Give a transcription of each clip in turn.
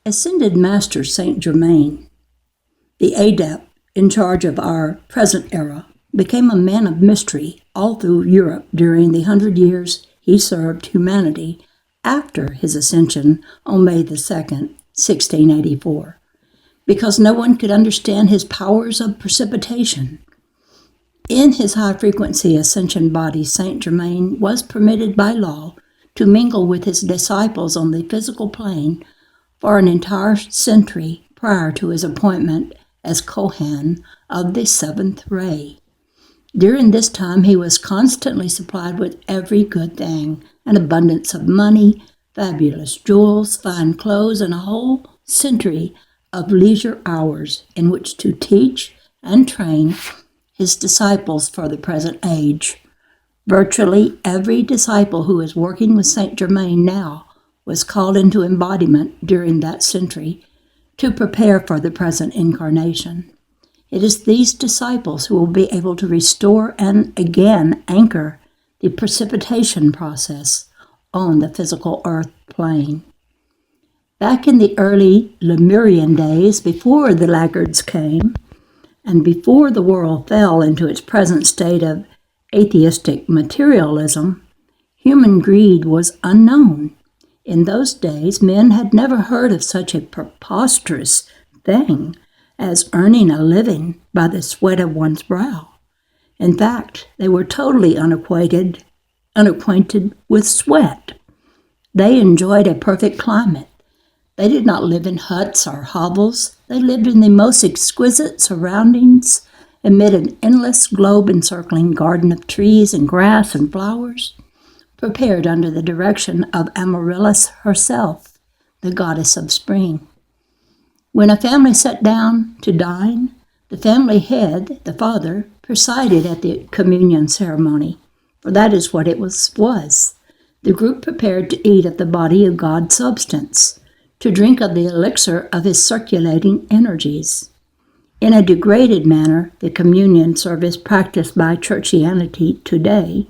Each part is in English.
Ascended Master Saint Germain, the adept in charge of our present era, became a man of mystery all through Europe during the 100 years he served humanity after his ascension on May 2nd, 1684, because no one could understand his powers of precipitation. In his high-frequency ascension body, Saint Germain was permitted by law to mingle with his disciples on the physical plane for an entire century prior to his appointment as Kohan of the seventh ray. During this time, he was constantly supplied with every good thing, an abundance of money, fabulous jewels, fine clothes, and a whole century of leisure hours in which to teach and train his disciples for the present age. Virtually every disciple who is working with Saint Germain now was called into embodiment during that century to prepare for the present incarnation. It is these disciples who will be able to restore and again anchor the precipitation process on the physical earth plane. Back in the early Lemurian days, before the laggards came, and before the world fell into its present state of atheistic materialism, human greed was unknown. In those days, men had never heard of such a preposterous thing as earning a living by the sweat of one's brow. In fact, they were totally unacquainted with sweat. They enjoyed a perfect climate. They did not live in huts or hovels. They lived in the most exquisite surroundings amid an endless globe-encircling garden of trees and grass and flowers, prepared under the direction of Amaryllis herself, the goddess of spring. When a family sat down to dine, the family head, the father, presided at the communion ceremony, for that is what it was. The group prepared to eat of the body of God's substance, to drink of the elixir of his circulating energies. In a degraded manner, the communion service practiced by churchianity today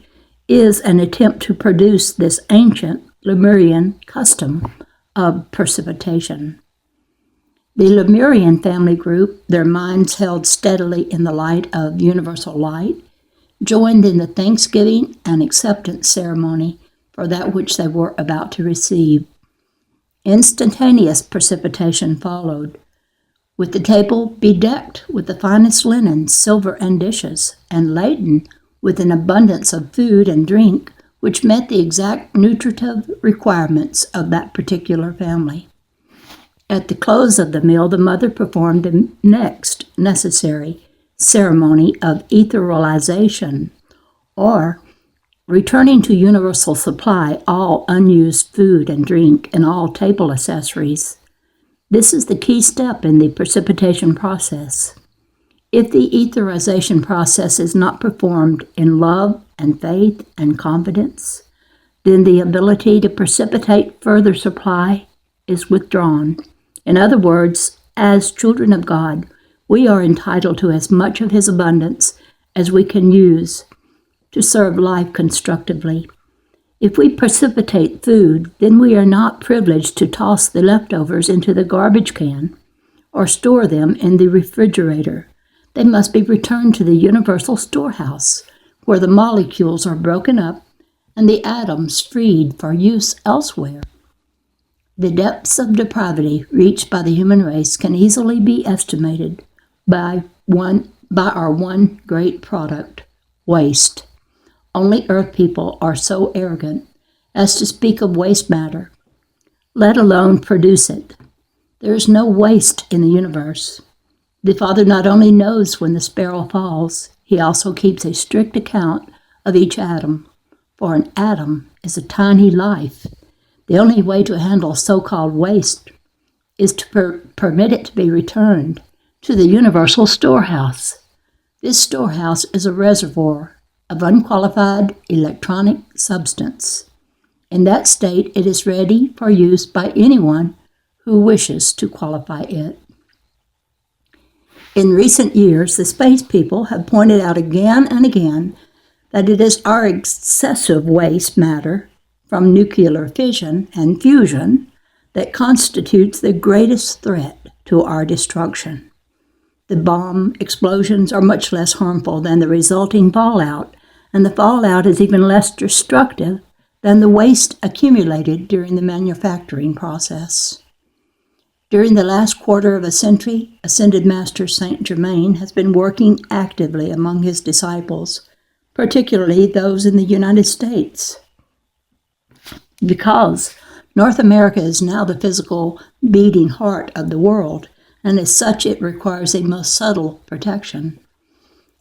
is an attempt to produce this ancient Lemurian custom of precipitation. The Lemurian family group, their minds held steadily in the light of universal light, joined in the thanksgiving and acceptance ceremony for that which they were about to receive. Instantaneous precipitation followed, with the table bedecked with the finest linen, silver, and dishes, and laden with an abundance of food and drink which met the exact nutritive requirements of that particular family. At the close of the meal, the mother performed the next necessary ceremony of etherealization, or returning to universal supply all unused food and drink and all table accessories. This is the key step in the precipitation process. If the etherization process is not performed in love and faith and confidence, then the ability to precipitate further supply is withdrawn. In other words, as children of God, we are entitled to as much of his abundance as we can use to serve life constructively. If we precipitate food, then we are not privileged to toss the leftovers into the garbage can or store them in the refrigerator. They must be returned to the universal storehouse, where the molecules are broken up and the atoms freed for use elsewhere. The depths of depravity reached by the human race can easily be estimated by our one great product, waste. Only earth people are so arrogant as to speak of waste matter, let alone produce it. There is no waste in the universe. The Father not only knows when the sparrow falls, he also keeps a strict account of each atom, for an atom is a tiny life. The only way to handle so-called waste is to permit it to be returned to the universal storehouse. This storehouse is a reservoir of unqualified electronic substance. In that state, it is ready for use by anyone who wishes to qualify it. In recent years, the space people have pointed out again and again that it is our excessive waste matter from nuclear fission and fusion that constitutes the greatest threat to our destruction. The bomb explosions are much less harmful than the resulting fallout, and the fallout is even less destructive than the waste accumulated during the manufacturing process. During the last quarter of a century, Ascended Master Saint Germain has been working actively among his disciples, particularly those in the United States. Because North America is now the physical beating heart of the world, and as such it requires a most subtle protection.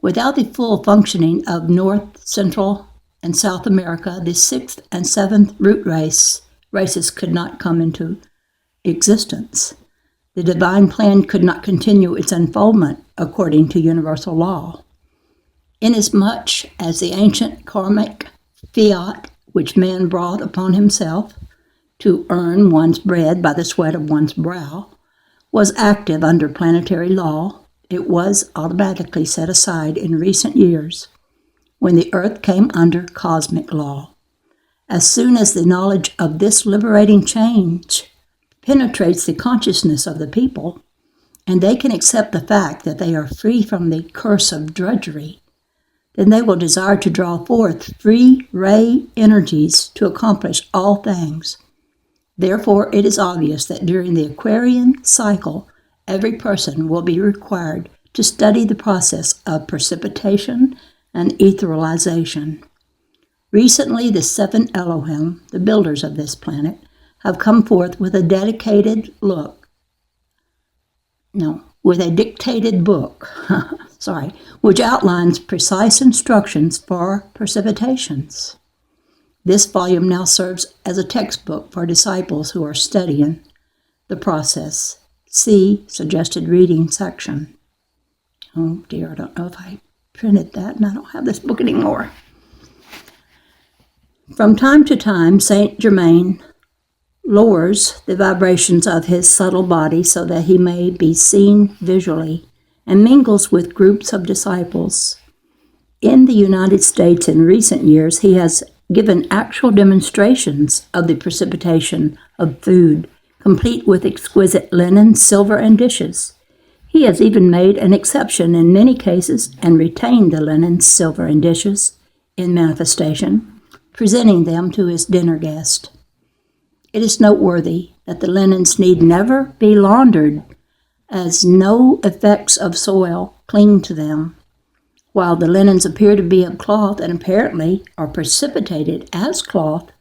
Without the full functioning of North, Central, and South America, the 6th and 7th root races could not come into existence. The divine plan could not continue its unfoldment according to universal law. Inasmuch as the ancient karmic fiat which man brought upon himself to earn one's bread by the sweat of one's brow was active under planetary law, it was automatically set aside in recent years when the earth came under cosmic law. As soon as the knowledge of this liberating change penetrates the consciousness of the people, and they can accept the fact that they are free from the curse of drudgery, then they will desire to draw forth free ray energies to accomplish all things. Therefore, it is obvious that during the Aquarian cycle, every person will be required to study the process of precipitation and etherealization. Recently, the 7 Elohim, the builders of this planet, have come forth with a dictated book, which outlines precise instructions for precipitations. This volume now serves as a textbook for disciples who are studying the process. See suggested reading section. Oh dear, I don't know if I printed that and I don't have this book anymore. From time to time, Saint Germain lowers the vibrations of his subtle body so that he may be seen visually and mingles with groups of disciples. In the United States in recent years, he has given actual demonstrations of the precipitation of food, complete with exquisite linen, silver, and dishes. He has even made an exception in many cases and retained the linen, silver, and dishes in manifestation, presenting them to his dinner guest. It is noteworthy that the linens need never be laundered, as no effects of soil cling to them. While the linens appear to be of cloth and apparently are precipitated as cloth,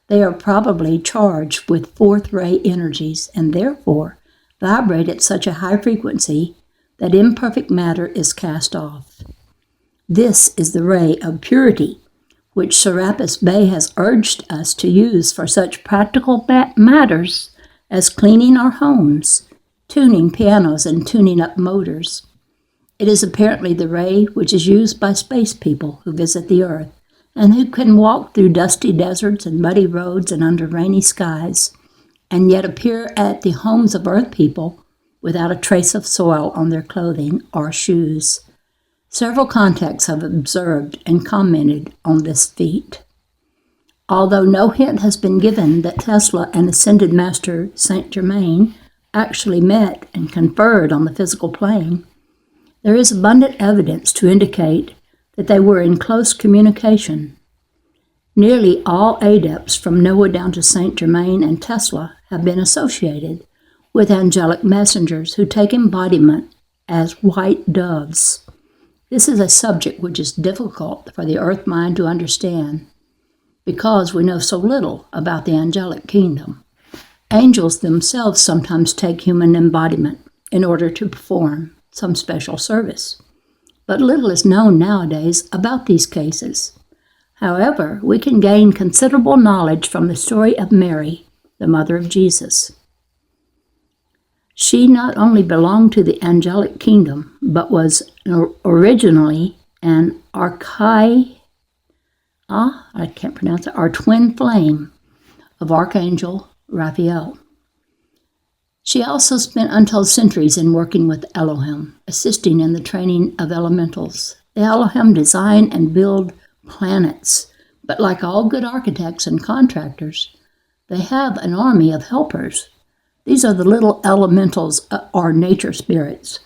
they are probably charged with fourth ray energies and therefore vibrate at such a high frequency that imperfect matter is cast off. This is the ray of purity, which Serapis Bey has urged us to use for such practical matters as cleaning our homes, tuning pianos, and tuning up motors. It is apparently the ray which is used by space people who visit the Earth and who can walk through dusty deserts and muddy roads and under rainy skies, and yet appear at the homes of Earth people without a trace of soil on their clothing or shoes. Several contacts have observed and commented on this feat. Although no hint has been given that Tesla and Ascended Master Saint Germain actually met and conferred on the physical plane, there is abundant evidence to indicate that they were in close communication. Nearly all adepts from Noah down to Saint Germain and Tesla have been associated with angelic messengers who take embodiment as white doves. This is a subject which is difficult for the earth mind to understand because we know so little about the angelic kingdom. Angels themselves sometimes take human embodiment in order to perform some special service, but little is known nowadays about these cases. However, we can gain considerable knowledge from the story of Mary, the mother of Jesus. She not only belonged to the angelic kingdom, but was originally an our twin flame of Archangel Raphael. She also spent untold centuries in working with Elohim, assisting in the training of elementals. The Elohim design and build planets, but like all good architects and contractors, they have an army of helpers These are the little elementals or nature spirits.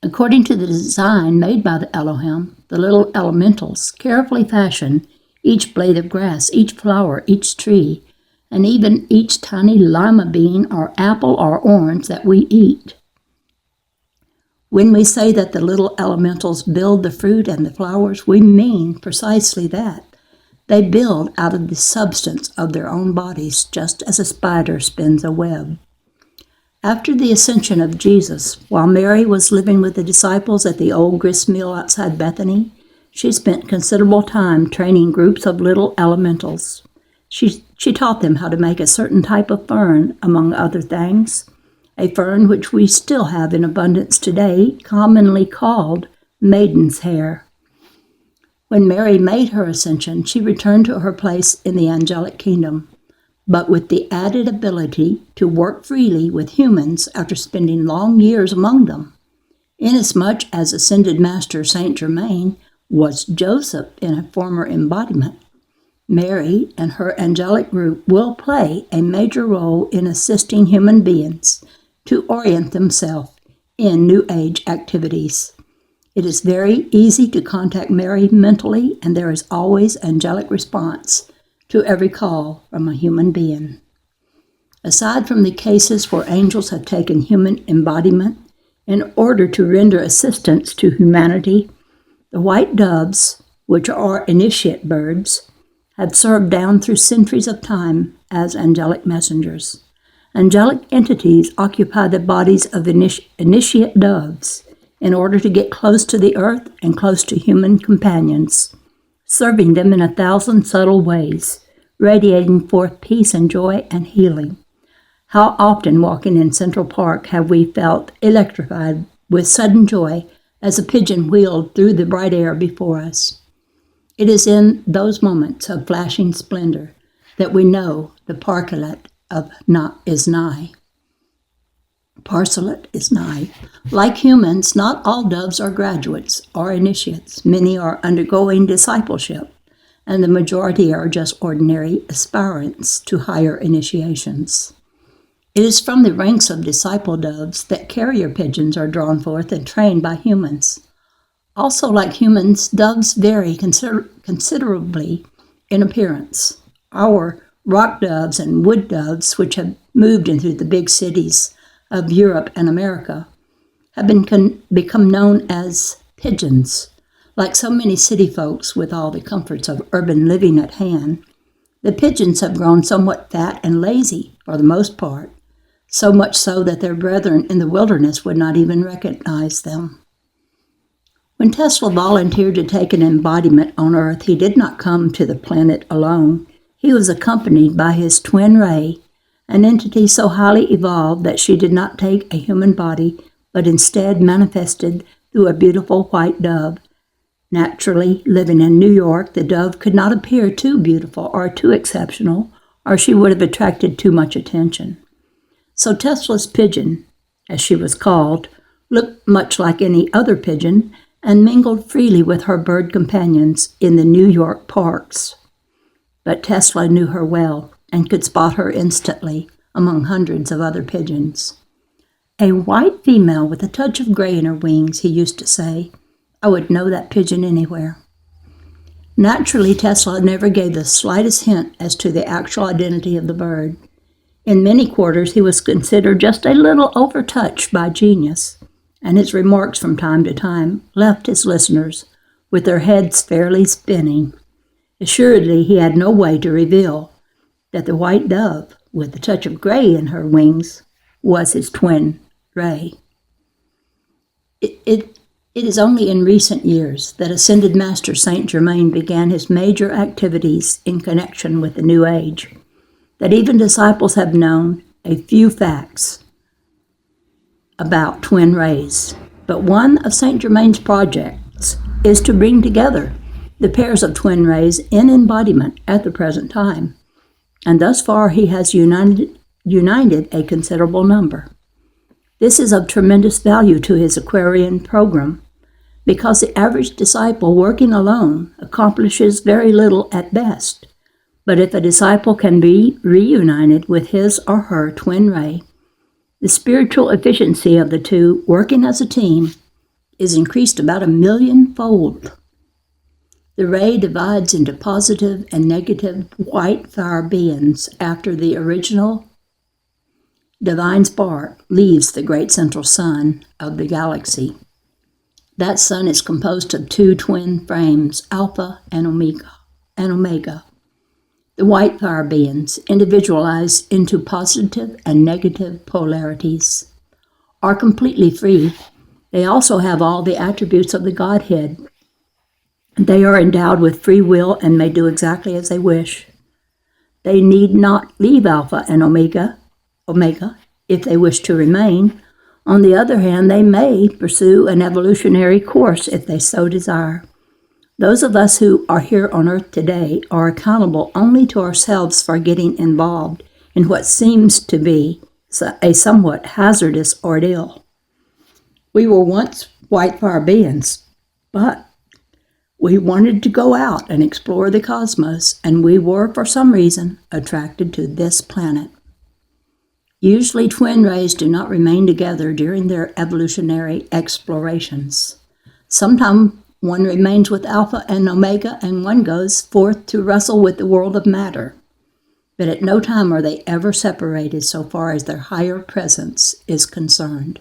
According to the design made by the Elohim, the little elementals carefully fashion each blade of grass, each flower, each tree, and even each tiny lima bean or apple or orange that we eat. When we say that the little elementals build the fruit and the flowers, we mean precisely that. They build out of the substance of their own bodies, just as a spider spins a web. After the ascension of Jesus, while Mary was living with the disciples at the old grist mill outside Bethany, she spent considerable time training groups of little elementals. She taught them how to make a certain type of fern, among other things, a fern which we still have in abundance today, commonly called maiden's hair. When Mary made her ascension, she returned to her place in the angelic kingdom, but with the added ability to work freely with humans after spending long years among them. Inasmuch as ascended Master Saint Germain was Joseph in a former embodiment, Mary and her angelic group will play a major role in assisting human beings to orient themselves in New Age activities. It is very easy to contact Mary mentally, and there is always angelic response to every call from a human being. Aside from the cases where angels have taken human embodiment in order to render assistance to humanity, the white doves, which are initiate birds, have served down through centuries of time as angelic messengers. Angelic entities occupy the bodies of initiate doves in order to get close to the earth and close to human companions, serving them in 1,000 subtle ways, radiating forth peace and joy and healing. How often walking in Central Park have we felt electrified with sudden joy as a pigeon wheeled through the bright air before us. It is in those moments of flashing splendor that we know the parcelet is nigh. Parcelet is nigh. Like humans, not all doves are graduates or initiates. Many are undergoing discipleship, and the majority are just ordinary aspirants to higher initiations. It is from the ranks of disciple doves that carrier pigeons are drawn forth and trained by humans. Also, like humans, doves vary considerably in appearance. Our rock doves and wood doves, which have moved into the big cities of Europe and America, have become known as pigeons. Like so many city folks with all the comforts of urban living at hand, the pigeons have grown somewhat fat and lazy for the most part, so much so that their brethren in the wilderness would not even recognize them. When Tesla volunteered to take an embodiment on Earth, he did not come to the planet alone. He was accompanied by his twin Ray, an entity so highly evolved that she did not take a human body, but instead manifested through a beautiful white dove. Naturally, living in New York, the dove could not appear too beautiful or too exceptional, or she would have attracted too much attention. So Tesla's pigeon, as she was called, looked much like any other pigeon and mingled freely with her bird companions in the New York parks. But Tesla knew her well and could spot her instantly among hundreds of other pigeons. A white female with a touch of gray in her wings, he used to say. I would know that pigeon anywhere. Naturally, Tesla never gave the slightest hint as to the actual identity of the bird. In many quarters, he was considered just a little overtouched by genius, and his remarks from time to time left his listeners with their heads fairly spinning. Assuredly, he had no way to reveal that the white dove, with a touch of gray in her wings, was his twin Ray. It is only in recent years that Ascended Master Saint Germain began his major activities in connection with the New Age, that even disciples have known a few facts about twin rays. But one of Saint Germain's projects is to bring together the pairs of twin rays in embodiment at the present time, and thus far he has united a considerable number. This is of tremendous value to his Aquarian program, because the average disciple working alone accomplishes very little at best. But if a disciple can be reunited with his or her twin ray, The spiritual efficiency of the two, working as a team, is increased about 1,000,000-fold. The ray divides into positive and negative white fire beings after the original divine spark leaves the great central sun of the galaxy. That sun is composed of two twin frames, Alpha and Omega. The white fire beings, individualized into positive and negative polarities, are completely free. They also have all the attributes of the Godhead. They are endowed with free will and may do exactly as they wish. They need not leave Alpha and Omega, if they wish to remain. On the other hand, they may pursue an evolutionary course if they so desire. Those of us who are here on Earth today are accountable only to ourselves for getting involved in what seems to be a somewhat hazardous ordeal. We were once white fire beings, but we wanted to go out and explore the cosmos, and we were, for some reason, attracted to this planet. Usually, twin rays do not remain together during their evolutionary explorations. Sometimes one remains with Alpha and Omega, and one goes forth to wrestle with the world of matter. But at no time are they ever separated so far as their higher presence is concerned.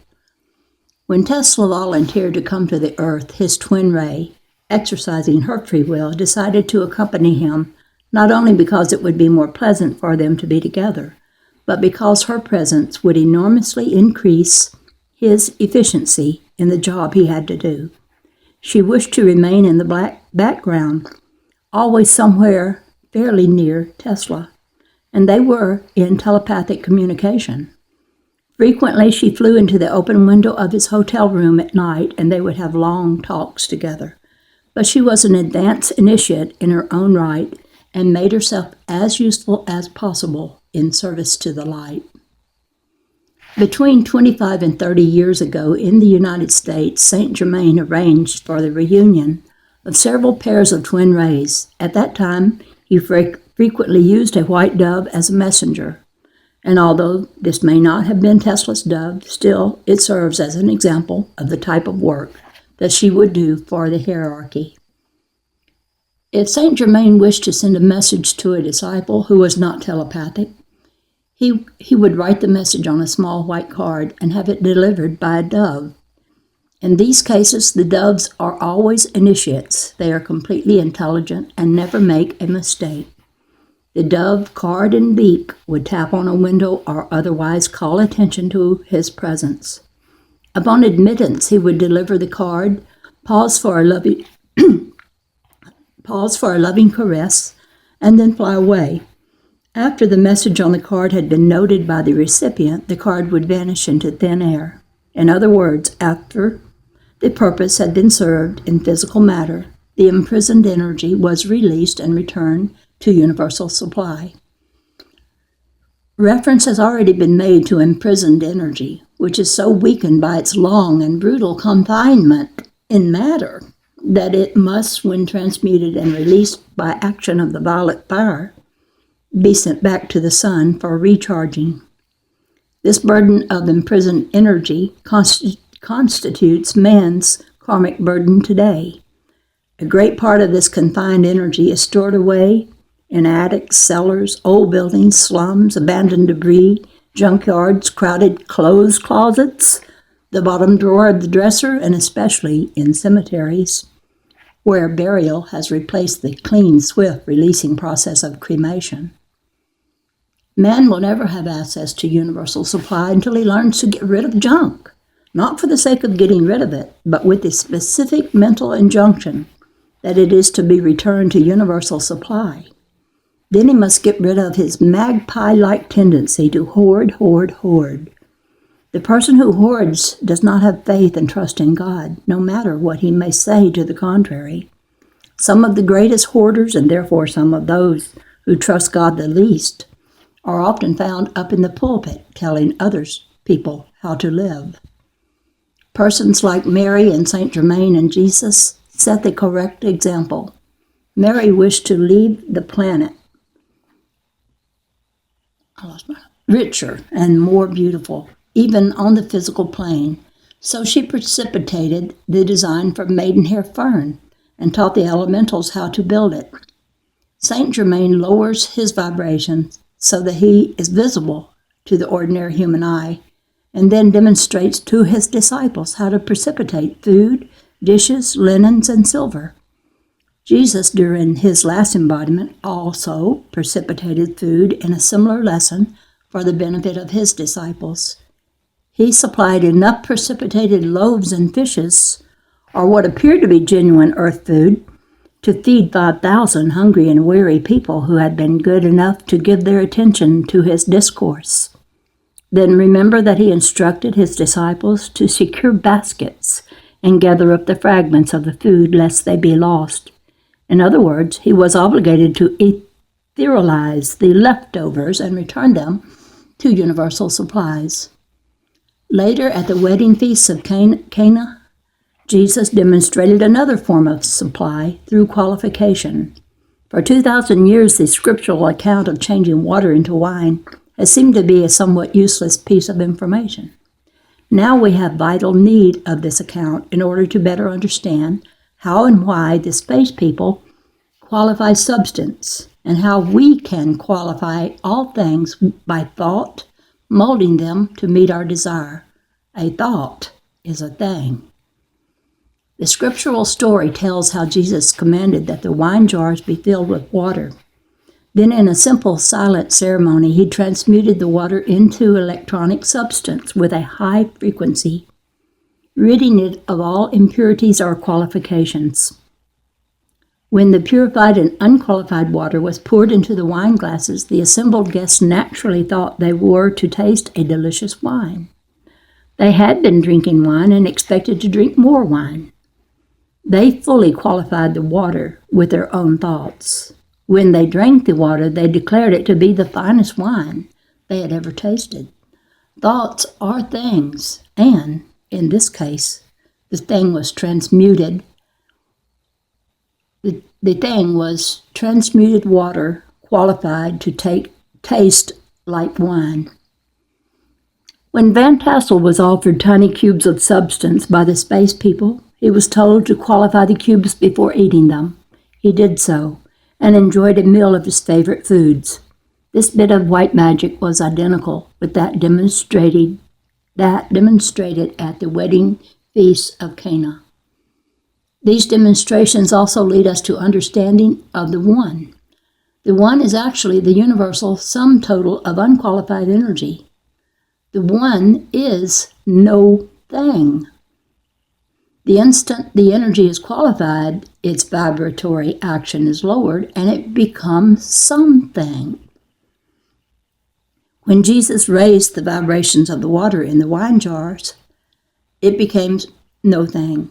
When Tesla volunteered to come to the Earth, his twin ray, exercising her free will, decided to accompany him, not only because it would be more pleasant for them to be together, but because her presence would enormously increase his efficiency in the job he had to do. She wished to remain in the background, always somewhere fairly near Tesla, and they were in telepathic communication. Frequently, she flew into the open window of his hotel room at night, and they would have long talks together. But she was an advanced initiate in her own right and made herself as useful as possible in service to the light. Between 25 and 30 years ago in the United States, Saint Germain arranged for the reunion of several pairs of twin rays. At that time, he frequently used a white dove as a messenger. And although this may not have been Tesla's dove, still it serves as an example of the type of work that she would do for the hierarchy. If Saint Germain wished to send a message to a disciple who was not telepathic, he would write the message on a small white card and have it delivered by a dove. In these cases, the doves are always initiates. They are completely intelligent and never make a mistake. The dove, card, and beak would tap on a window or otherwise call attention to his presence. Upon admittance, he would deliver the card, pause for a loving caress, and then fly away. After the message on the card had been noted by the recipient, the card would vanish into thin air. In other words, after the purpose had been served in physical matter, the imprisoned energy was released and returned to universal supply. Reference has already been made to imprisoned energy, which is so weakened by its long and brutal confinement in matter that it must, when transmuted and released by action of the violet fire, be sent back to the sun for recharging. This burden of imprisoned energy constitutes man's karmic burden today. A great part of this confined energy is stored away in attics, cellars, old buildings, slums, abandoned debris, junkyards, crowded clothes closets, the bottom drawer of the dresser, and especially in cemeteries, where burial has replaced the clean, swift releasing process of cremation. Man will never have access to universal supply until he learns to get rid of junk, not for the sake of getting rid of it, but with the specific mental injunction that it is to be returned to universal supply. Then he must get rid of his magpie-like tendency to hoard, hoard, hoard. The person who hoards does not have faith and trust in God, no matter what he may say to the contrary. Some of the greatest hoarders, and therefore some of those who trust God the least, are often found up in the pulpit telling people how to live. Persons like Mary and Saint Germain and Jesus set the correct example. Mary wished to leave the planet richer and more beautiful. even on the physical plane. So she precipitated the design for maidenhair fern and taught the elementals how to build it. Saint Germain lowers his vibrations so that he is visible to the ordinary human eye, and then demonstrates to his disciples how to precipitate food, dishes, linens, and silver. Jesus, during his last embodiment, also precipitated food in a similar lesson for the benefit of his disciples. He supplied enough precipitated loaves and fishes, or what appeared to be genuine earth food, to feed 5,000 hungry and weary people who had been good enough to give their attention to his discourse. Then remember that he instructed his disciples to secure baskets and gather up the fragments of the food lest they be lost. In other words, he was obligated to etherealize the leftovers and return them to universal supplies. Later, at the wedding feasts of Cana, Jesus demonstrated another form of supply through qualification. For 2,000 years, the scriptural account of changing water into wine has seemed to be a somewhat useless piece of information. Now we have vital need of this account in order to better understand how and why the space people qualify substance, and how we can qualify all things by thought, molding them to meet our desire. A thought is a thing. The scriptural story tells how Jesus commanded that the wine jars be filled with water. Then in a simple silent ceremony, he transmuted the water into electronic substance with a high frequency, ridding it of all impurities or qualifications. When the purified and unqualified water was poured into the wine glasses, the assembled guests naturally thought they were to taste a delicious wine. They had been drinking wine and expected to drink more wine. They fully qualified the water with their own thoughts. When they drank the water, they declared it to be the finest wine they had ever tasted. Thoughts are things, and, in this case, the thing was transmuted. The thing was transmuted water qualified to taste like wine. When Van Tassel was offered tiny cubes of substance by the space people, he was told to qualify the cubes before eating them. He did so, and enjoyed a meal of his favorite foods. This bit of white magic was identical with that demonstrated at the wedding feast of Cana. These demonstrations also lead us to understanding of the One. The One is actually the universal sum total of unqualified energy. The One is no thing. The instant the energy is qualified, its vibratory action is lowered, and it becomes something. When Jesus raised the vibrations of the water in the wine jars, it became no thing.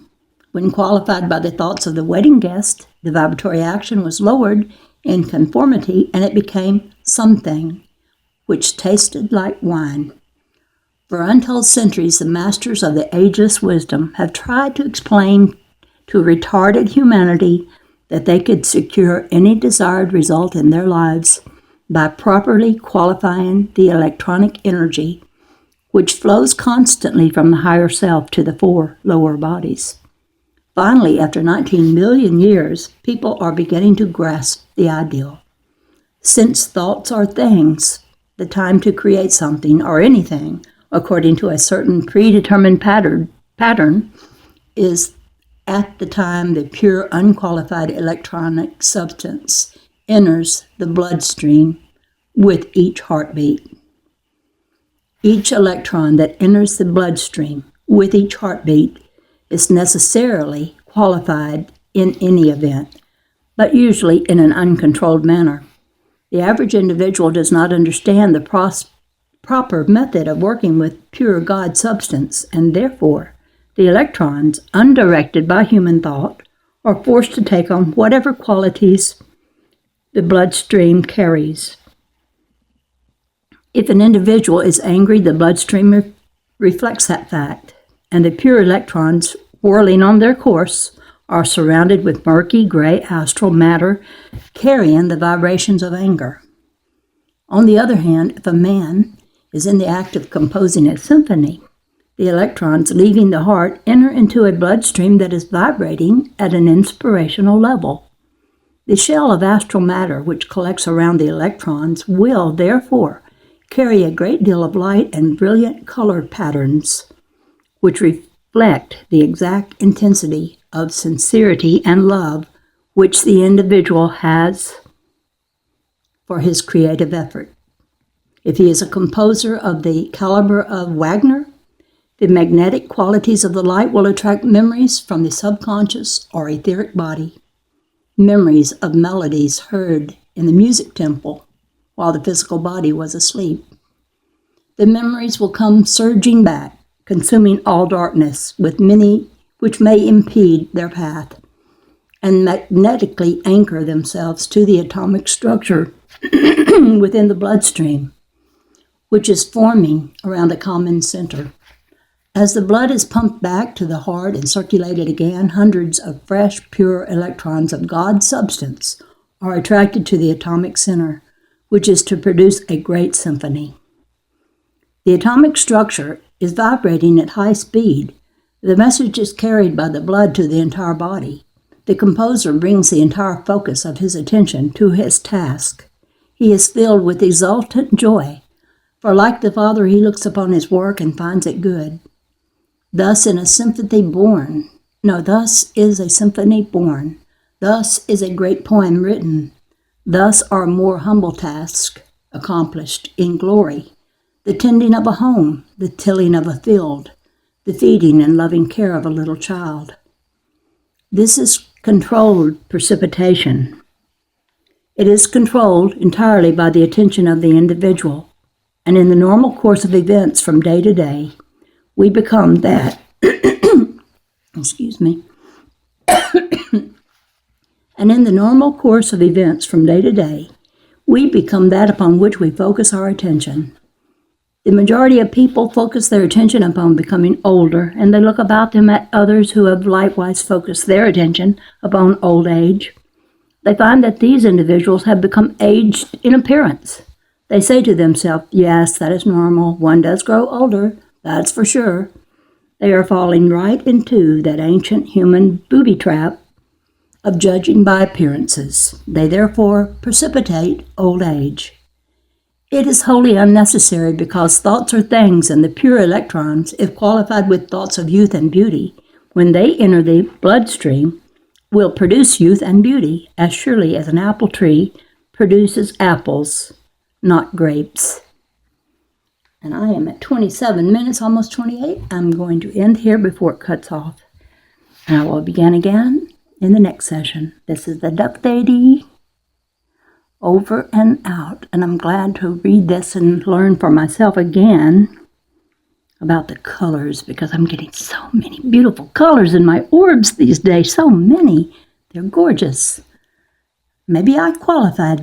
When qualified by the thoughts of the wedding guest, the vibratory action was lowered in conformity, and it became something, which tasted like wine. For untold centuries, the masters of the ageless wisdom have tried to explain to retarded humanity that they could secure any desired result in their lives by properly qualifying the electronic energy, which flows constantly from the higher self to the four lower bodies. Finally, after 19 million years, people are beginning to grasp the ideal. Since thoughts are things, the time to create something or anything according to a certain predetermined pattern is at the time the pure, unqualified electronic substance enters the bloodstream with each heartbeat. Each electron that enters the bloodstream with each heartbeat is necessarily qualified in any event, but usually in an uncontrolled manner. The average individual does not understand the proper method of working with pure God substance, and therefore the electrons, undirected by human thought, are forced to take on whatever qualities the bloodstream carries. If an individual is angry, the bloodstream reflects that fact, and the pure electrons whirling on their course are surrounded with murky gray astral matter carrying the vibrations of anger. On the other hand, if a man is in the act of composing a symphony. The electrons leaving the heart enter into a bloodstream that is vibrating at an inspirational level. The shell of astral matter which collects around the electrons will, therefore, carry a great deal of light and brilliant color patterns, which reflect the exact intensity of sincerity and love which the individual has for his creative effort. If he is a composer of the caliber of Wagner, the magnetic qualities of the light will attract memories from the subconscious or etheric body, memories of melodies heard in the music temple while the physical body was asleep. The memories will come surging back, consuming all darkness, with many which may impede their path, and magnetically anchor themselves to the atomic structure within the bloodstream, which is forming around a common center. As the blood is pumped back to the heart and circulated again, hundreds of fresh, pure electrons of God's substance are attracted to the atomic center, which is to produce a great symphony. The atomic structure is vibrating at high speed. The message is carried by the blood to the entire body. The composer brings the entire focus of his attention to his task. He is filled with exultant joy, for like the Father, he looks upon his work and finds it good. Thus is a symphony born. Thus is a great poem written. Thus are more humble tasks accomplished in glory. The tending of a home, the tilling of a field, the feeding and loving care of a little child. This is controlled precipitation. It is controlled entirely by the attention of the individual, and in the normal course of events from day to day, we become that, excuse me, and in the normal course of events from day to day, we become that upon which we focus our attention. The majority of people focus their attention upon becoming older, and they look about them at others who have likewise focused their attention upon old age. They find that these individuals have become aged in appearance. They say to themselves, yes, that is normal. One does grow older. That's for sure. They are falling right into that ancient human booby trap of judging by appearances. They therefore precipitate old age. It is wholly unnecessary because thoughts are things, and the pure electrons, if qualified with thoughts of youth and beauty, when they enter the bloodstream, will produce youth and beauty as surely as an apple tree produces apples, not grapes. And I am at 27 minutes, almost 28. I'm going to end here before it cuts off. And I will begin again in the next session. This is the Duck Lady, over and out. And I'm glad to read this and learn for myself again about the colors, because I'm getting so many beautiful colors in my orbs these days. So many. They're gorgeous. Maybe I qualified